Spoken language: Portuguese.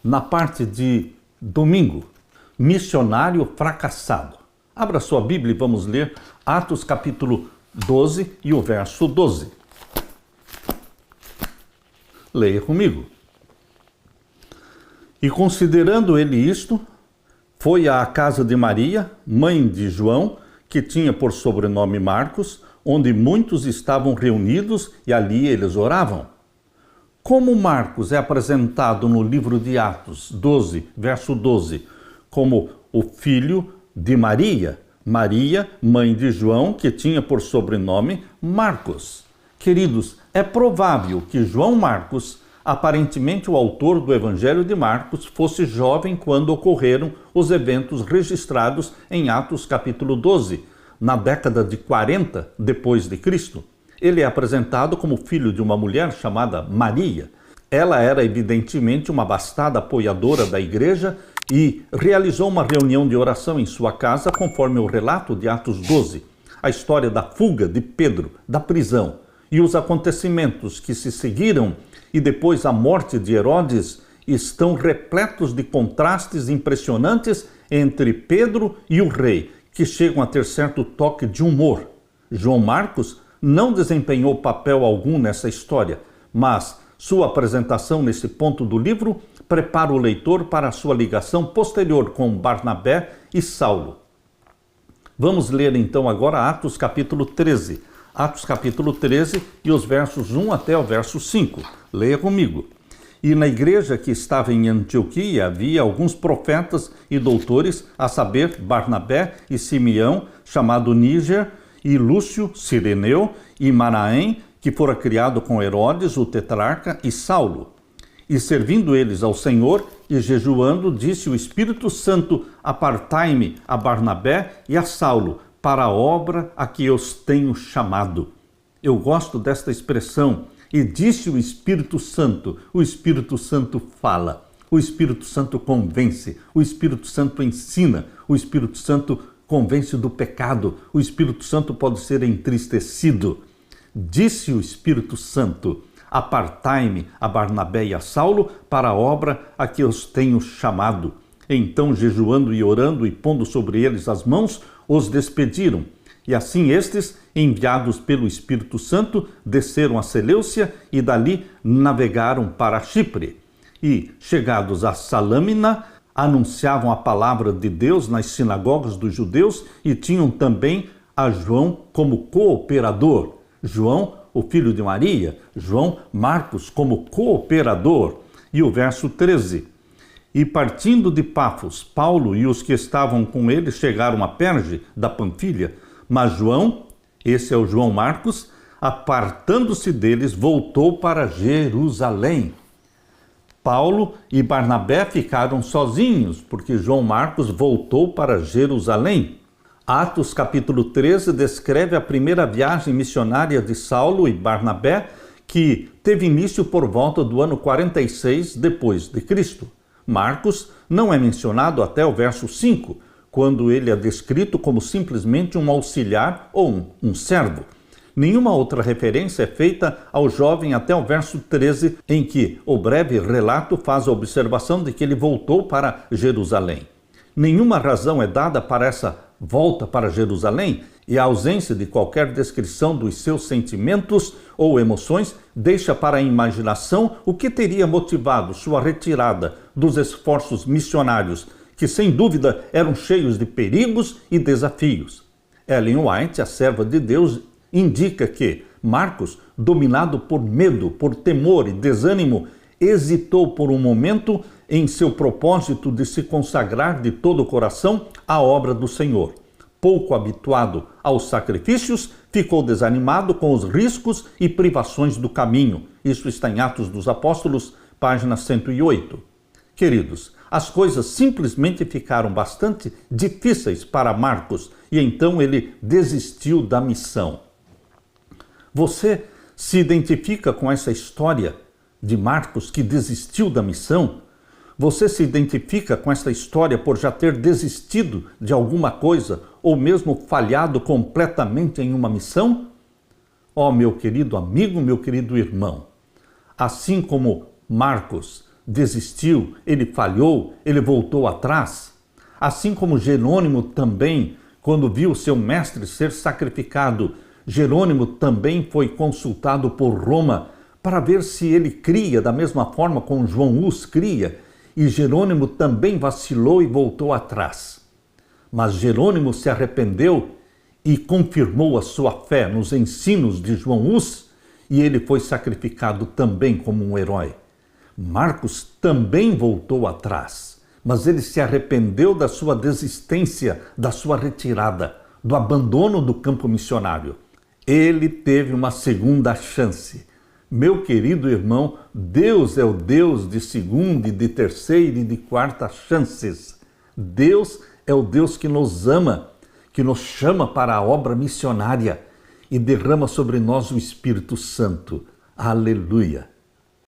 na parte de domingo, missionário fracassado. Abra sua Bíblia e vamos ler Atos capítulo 12 e o verso 12. Leia comigo. E considerando ele isto, foi à casa de Maria, mãe de João, que tinha por sobrenome Marcos, onde muitos estavam reunidos e ali eles oravam. Como Marcos é apresentado no livro de Atos 12, verso 12, como o filho de Maria, Maria, mãe de João, que tinha por sobrenome Marcos. Queridos, é provável que João Marcos, aparentemente o autor do Evangelho de Marcos, fosse jovem quando ocorreram os eventos registrados em Atos capítulo 12, na década de 40 depois de Cristo. Ele é apresentado como filho de uma mulher chamada Maria. Ela era evidentemente uma abastada apoiadora da igreja e realizou uma reunião de oração em sua casa, conforme o relato de Atos 12. A história da fuga de Pedro da prisão e os acontecimentos que se seguiram e depois a morte de Herodes estão repletos de contrastes impressionantes entre Pedro e o rei, que chegam a ter certo toque de humor. João Marcos não desempenhou papel algum nessa história, mas sua apresentação nesse ponto do livro prepara o leitor para a sua ligação posterior com Barnabé e Saulo. Vamos ler então agora Atos capítulo 13. Atos capítulo 13 e os versos 1 até o verso 5. Leia comigo. E na igreja que estava em Antioquia havia alguns profetas e doutores, a saber, Barnabé e Simeão, chamado Níger, e Lúcio, Cireneu, e Manaém, que fora criado com Herodes, o tetrarca, e Saulo. E servindo eles ao Senhor e jejuando, disse o Espírito Santo: apartai-me a Barnabé e a Saulo, para a obra a que eu os tenho chamado. Eu gosto desta expressão. E disse o Espírito Santo fala, o Espírito Santo convence, o Espírito Santo ensina, o Espírito Santo convence do pecado, o Espírito Santo pode ser entristecido. Disse o Espírito Santo: apartai-me a Barnabé e a Saulo para a obra a que eu os tenho chamado. Então, jejuando e orando e pondo sobre eles as mãos, os despediram. E assim estes, enviados pelo Espírito Santo, desceram a Seleucia e dali navegaram para Chipre. E, chegados a Salâmina, anunciavam a palavra de Deus nas sinagogas dos judeus e tinham também a João como cooperador. João, o filho de Maria, João Marcos como cooperador. E o verso 13. E partindo de Pafos, Paulo e os que estavam com ele chegaram a Perge da Panfilha, mas João, esse é o João Marcos, apartando-se deles, voltou para Jerusalém. Paulo e Barnabé ficaram sozinhos, porque João Marcos voltou para Jerusalém. Atos capítulo 13 descreve a primeira viagem missionária de Saulo e Barnabé, que teve início por volta do ano 46 depois de Cristo. Marcos não é mencionado até o verso 5, quando ele é descrito como simplesmente um auxiliar ou um servo. Nenhuma outra referência é feita ao jovem até o verso 13, em que o breve relato faz a observação de que ele voltou para Jerusalém. Nenhuma razão é dada para essa volta para Jerusalém, e a ausência de qualquer descrição dos seus sentimentos ou emoções deixa para a imaginação o que teria motivado sua retirada dos esforços missionários, que sem dúvida eram cheios de perigos e desafios. Ellen White, a serva de Deus, indica que Marcos, dominado por medo, por temor e desânimo, hesitou por um momento em seu propósito de se consagrar de todo o coração à obra do Senhor. Pouco habituado aos sacrifícios, ficou desanimado com os riscos e privações do caminho. Isso está em Atos dos Apóstolos, página 108. Queridos, as coisas simplesmente ficaram bastante difíceis para Marcos e então ele desistiu da missão. Você se identifica com essa história de Marcos que desistiu da missão? Você se identifica com essa história por já ter desistido de alguma coisa ou mesmo falhado completamente em uma missão? Ó, meu querido amigo, meu querido irmão, assim como Marcos desistiu, ele falhou, ele voltou atrás. Assim como Jerônimo também, quando viu seu mestre ser sacrificado, Jerônimo também foi consultado por Roma para ver se ele cria da mesma forma como João Hus cria, e Jerônimo também vacilou e voltou atrás. Mas Jerônimo se arrependeu e confirmou a sua fé nos ensinos de João Hus, e ele foi sacrificado também como um herói. Marcos também voltou atrás, mas ele se arrependeu da sua desistência, da sua retirada, do abandono do campo missionário. Ele teve uma segunda chance. Meu querido irmão, Deus é o Deus de segunda e de terceira e de quarta chances. Deus é o Deus que nos ama, que nos chama para a obra missionária e derrama sobre nós o Espírito Santo. Aleluia!